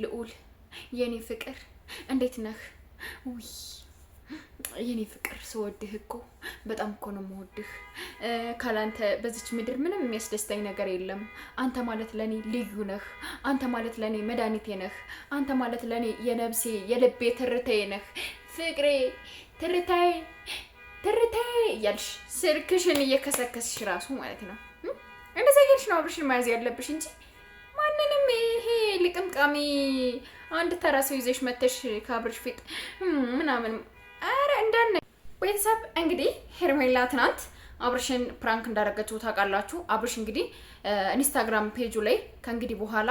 ልዑል የኔ ፍቅር እንዴት ነህ? ውይ የኔ ፍቅር ስወድህ እኮ በጣም እኮ ነው የምወድህ። ካላንተ በዚች ምድር ምንም የሚያስደስተኝ ነገር የለም። አንተ ማለት ለኔ ልዩ ነህ። አንተ ማለት ለኔ መድኃኒቴ ነህ። አንተ ማለት ለኔ የነፍሴ የልቤ ትርታዬ ነህ። ፍቅሬ ትርታዬ ትርታዬ እያልሽ ስልክሽን እየከሰከስሽ ራሱ ማለት ነው እንደዛ እያልሽ ነው አብርሽን መያዝ ያለብሽ እንጂ ማንንም ይሄ ልቅምቃሚ አንድ ተራ ሰው ይዘሽ መተሽ ከአብርሽ ፊት ምናምን አረ እንዳነ ቤተሰብ እንግዲህ ሄርሜላ ትናንት አብርሽን ፕራንክ እንዳደረገችው ታውቃላችሁ። አብርሽ እንግዲህ ኢንስታግራም ፔጁ ላይ ከእንግዲህ በኋላ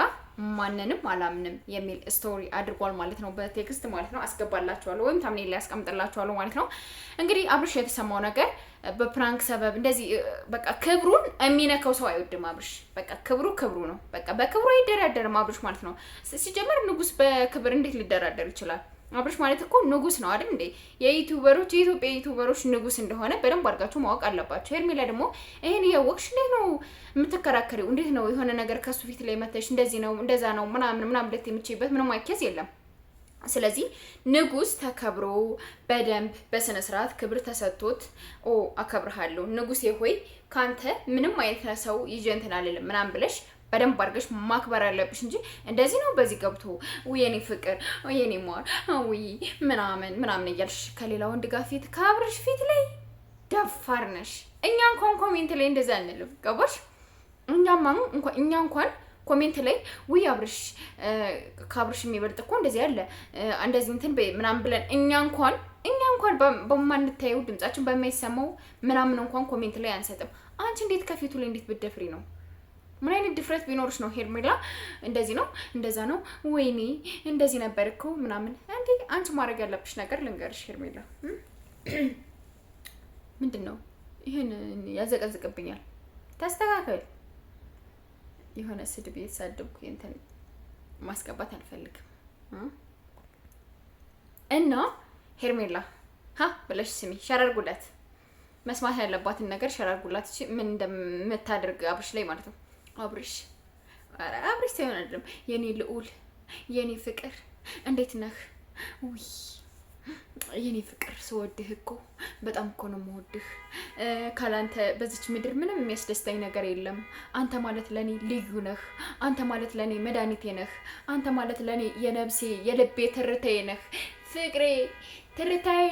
ማንንም አላምንም የሚል ስቶሪ አድርጓል ማለት ነው። በቴክስት ማለት ነው አስገባላችኋለሁ ወይም ታምኔል ላይ አስቀምጥላችኋለሁ ማለት ነው። እንግዲህ አብርሽ የተሰማው ነገር በፕራንክ ሰበብ እንደዚህ በቃ ክብሩን የሚነካው ሰው አይወድም አብርሽ። በቃ ክብሩ ነው። በቃ በክብሩ አይደራደርም አብርሽ ማለት ነው። ሲጀመር ንጉስ በክብር እንዴት ሊደራደር ይችላል? አብርሽ ማለት እኮ ንጉስ ነው አይደል እንዴ? የዩቲዩበሮች የኢትዮጵያ ዩቲዩበሮች ንጉስ እንደሆነ በደንብ አድርጋችሁ ማወቅ አለባችሁ። ሄርሜላ ደግሞ ይሄን እያወቅሽ እንዴት ነው የምትከራከሪው? እንዴት ነው የሆነ ነገር ከሱ ፊት ላይ መተሽ እንደዚህ ነው እንደዛ ነው ምናምን ልት የምትችይበት ምንም አይኬዝ የለም። ስለዚህ ንጉስ ተከብሮ በደንብ በስነ ስርዓት ክብር ተሰጥቶት አከብርሃለሁ ንጉሴ ሆይ ካንተ ምንም አይነት ሰው ይዤ እንትን አልልም ምናምን ብለሽ በደንብ አድርገሽ ማክበር አለብሽ እንጂ እንደዚህ ነው በዚህ ገብቶ የኔ ፍቅር የኔ ማር ወይ ምናምን እያልሽ ከሌላ ወንድ ጋር ፊት ከአብርሽ ፊት ላይ ደፋር ነሽ። እኛ እንኳን ኮሜንት ላይ እንደዛ አንልም ገባሽ? እኛ እንኳን ኮሜንት ላይ ወይ አብርሽ ከአብርሽ የሚበልጥ እኮ እንደዚህ ያለ እንደዚህ እንትን ምናምን ብለን እኛ እንኳን በማንታየው ድምጻችን በማይሰማው ምናምን እንኳን ኮሜንት ላይ አንሰጥም። አንቺ እንዴት ከፊቱ ላይ እንዴት ብትደፍሪ ነው? ምን አይነት ድፍረት ቢኖርሽ ነው ሄርሜላ እንደዚህ ነው እንደዛ ነው ወይኔ እንደዚህ ነበር እኮ ምናምን? እንዴ አንቺ ማድረግ ያለብሽ ነገር ልንገርሽ ሄርሜላ። ምንድነው ይሄን ያዘቀዝቅብኛል? ተስተካከል። የሆነ ስድብ የተሳደብኩ እንትን ማስገባት አልፈልግም። እና ሄርሜላ ብለሽ ስሚ፣ ሸራርጉላት። መስማት ያለባትን ነገር ሸራርጉላት። እሺ ምን እንደምታደርግ አብርሽ ላይ ማለት ነው። አብርሽ ሳይሆን አይደለም የኔ ልዑል የኔ ፍቅር እንዴት ነህ? ውይ የኔ ፍቅር ስወድህ እኮ በጣም እኮ ነው የምወድህ። ካላንተ በዚች ምድር ምንም የሚያስደስተኝ ነገር የለም። አንተ ማለት ለኔ ልዩ ነህ። አንተ ማለት ለኔ መድኃኒቴ ነህ። አንተ ማለት ለኔ የነፍሴ የልቤ ትርታዬ ነህ። ፍቅሬ ትርታዬ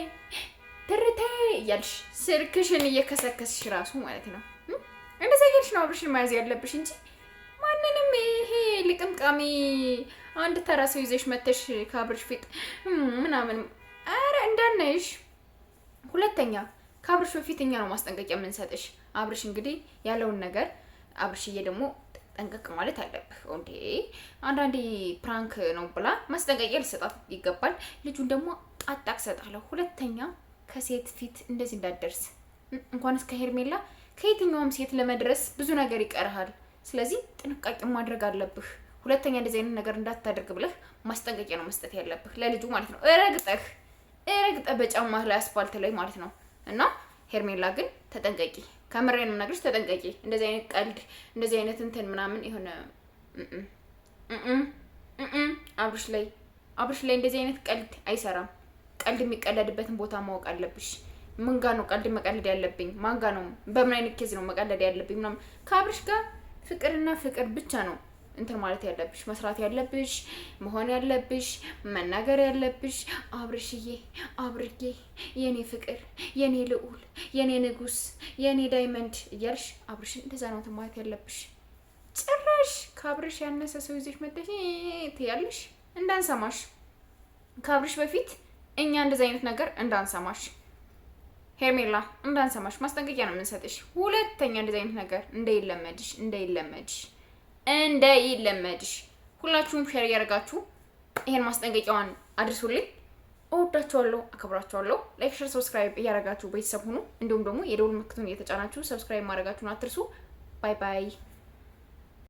እያልሽ ስልክሽን እየከሰከስሽ ራሱ ማለት ነው እንደዛ እያልሽ ነው አብርሽን መያዝ ያለብሽ እንጂ ማንንም ይሄ ልቅምቃሚ አንድ ተራ ሰው ይዘሽ መተሽ ከአብርሽ ፊት ምናምን አረ እንዳነሽ። ሁለተኛ ከአብርሽ በፊት እኛ ነው ማስጠንቀቂያ የምንሰጥሽ። አብርሽ እንግዲህ ያለውን ነገር አብርሽዬ ደግሞ ጠንቀቅ ማለት አለብህ እንዴ። አንዳንዴ ፕራንክ ነው ብላ ማስጠንቀቂያ ልሰጣት ይገባል። ልጁን ደግሞ አጣቅ ሰጣለሁ። ሁለተኛ ከሴት ፊት እንደዚህ እንዳትደርስ። እንኳንስ ከሄርሜላ ከየትኛውም ሴት ለመድረስ ብዙ ነገር ይቀርሃል። ስለዚህ ጥንቃቄ ማድረግ አለብህ። ሁለተኛ እንደዚህ አይነት ነገር እንዳታደርግ ብለህ ማስጠንቀቂያ ነው መስጠት ያለብህ ለልጁ ማለት ነው። ረግጠህ በጫማህ ላይ አስፋልት ላይ ማለት ነው። እና ሄርሜላ ግን ተጠንቀቂ፣ ከምሬ ነው የምነግርሽ፣ ተጠንቀቂ። እንደዚህ አይነት ቀልድ እንደዚህ አይነት እንትን ምናምን የሆነ አብርሽ ላይ እንደዚህ አይነት ቀልድ አይሰራም። ቀልድ የሚቀለድበትን ቦታ ማወቅ አለብሽ። ምን ጋር ነው ቀልድ መቀለድ ያለብኝ? ማን ጋር ነው? በምን አይነት ኬዝ ነው መቀለድ ያለብኝ? ምናምን ከአብርሽ ጋር ፍቅርና ፍቅር ብቻ ነው እንትን ማለት ያለብሽ፣ መስራት ያለብሽ፣ መሆን ያለብሽ፣ መናገር ያለብሽ። አብርዬ የኔ ፍቅር የኔ ልዑል የኔ ንጉስ የኔ ዳይመንድ እያልሽ አብርሽን እንደዛ ነው ማለት ያለብሽ። ጭራሽ ከአብርሽ ያነሰ ሰው ይዘሽ መጥተሽ ትያለሽ። እንዳንሰማሽ ከአብርሽ በፊት እኛ እንደዛ አይነት ነገር እንዳንሰማሽ ሄርሜላ፣ እንዳንሰማሽ ማስጠንቀቂያ ነው የምንሰጥሽ። ሁለተኛ እንደዚህ አይነት ነገር እንዳይለመድሽ ሁላችሁም ሼር እያደረጋችሁ ይሄን ማስጠንቀቂያዋን አድርሱልኝ። እወዳችኋለሁ፣ አከብራችኋለሁ። ላይክ፣ ሼር፣ ሰብስክራይብ እያደረጋችሁ ቤተሰብ ሁኑ። እንዲሁም ደግሞ የደውል ምልክቱን እየተጫናችሁ ሰብስክራይብ ማድረጋችሁን አትርሱ። ባይ ባይ።